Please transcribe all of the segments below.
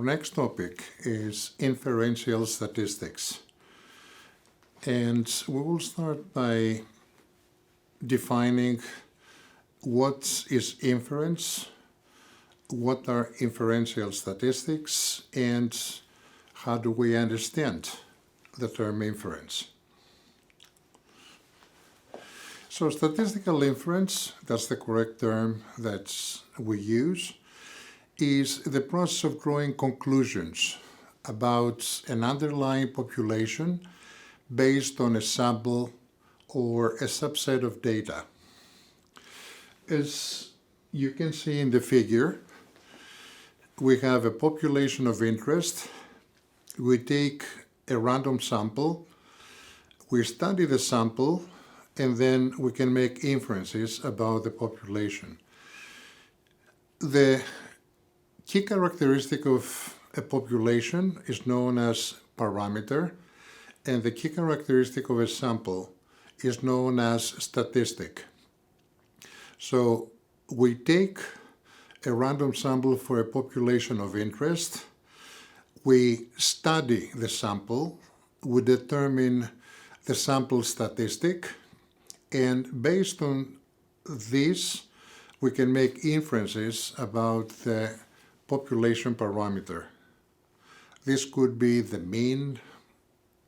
Our next topic is inferential statistics. And we will start by defining what is inference, what are inferential statistics, and how do we understand the term inference. So statistical inference, that's the correct term that we use, is the process of drawing conclusions about an underlying population based on a sample or a subset of data. As you can see in the figure, we have a population of interest. We take a random sample, we study the sample, and then we can make inferences about the population. The key characteristic of a population is known as parameter, and the key characteristic of a sample is known as statistic. So we take a random sample for a population of interest, we study the sample, we determine the sample statistic, and based on this, we can make inferences about the population parameter. This could be the mean,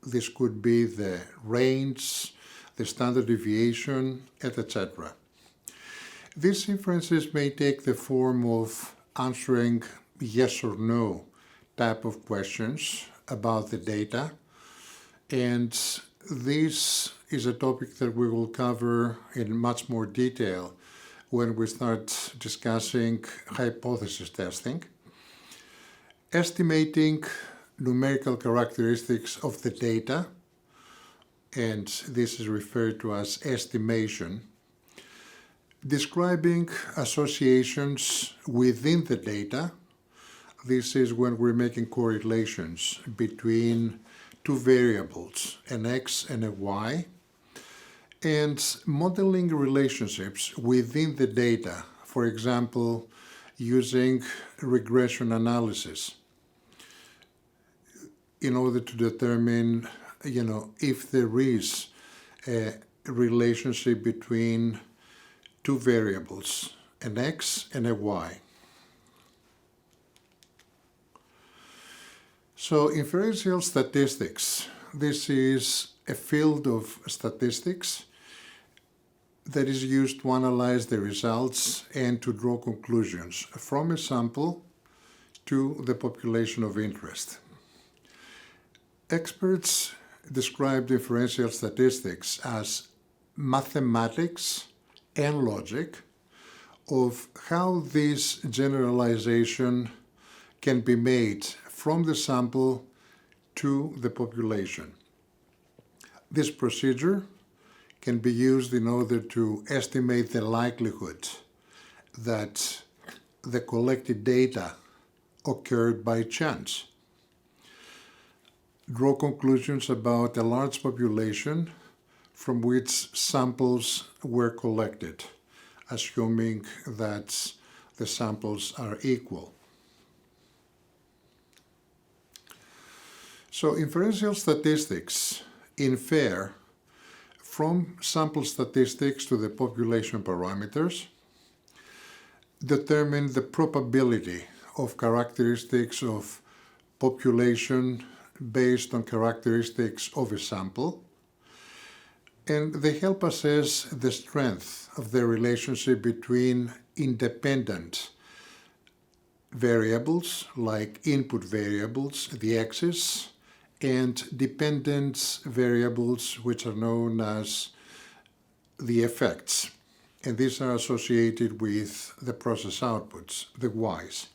this could be the range, the standard deviation, etc. These inferences may take the form of answering yes or no type of questions about the data, and this is a topic that we will cover in much more detail when we start discussing hypothesis testing. Estimating numerical characteristics of the data, and this is referred to as estimation. Describing associations within the data. This is when we're making correlations between two variables, an x and a y, and modeling relationships within the data, for example, using regression analysis in order to determine, if there is a relationship between two variables, an x and a y. So inferential statistics, this is a field of statistics that is used to analyze the results and to draw conclusions from a sample to the population of interest. Experts describe differential statistics as mathematics and logic of how this generalization can be made from the sample to the population. This procedure can be used in order to estimate the likelihood that the collected data occurred by chance. Draw conclusions about a large population from which samples were collected, assuming that the samples are equal. So inferential statistics infer from sample statistics to the population parameters, determine the probability of characteristics of population based on characteristics of a sample, and they help assess the strength of the relationship between independent variables like input variables, the x's, and dependent variables which are known as the effects. And these are associated with the process outputs, the y's.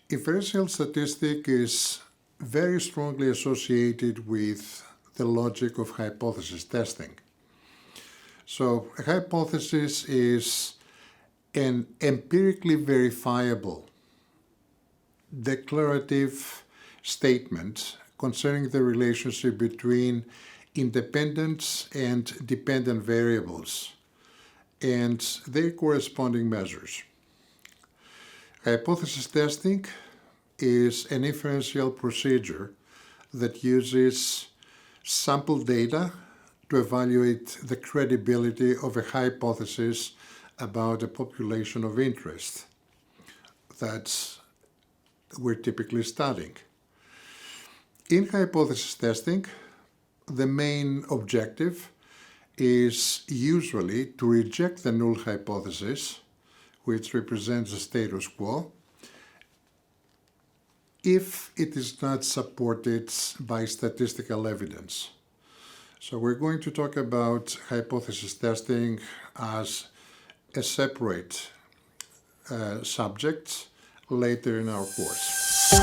Inferential statistic is very strongly associated with the logic of hypothesis testing. So a hypothesis is an empirically verifiable declarative statement concerning the relationship between independent and dependent variables and their corresponding measures. Hypothesis testing is an inferential procedure that uses sample data to evaluate the credibility of a hypothesis about a population of interest that we're typically studying. In hypothesis testing, the main objective is usually to reject the null hypothesis, which represents the status quo, if it is not supported by statistical evidence. So we're going to talk about hypothesis testing as a separate subject later in our course.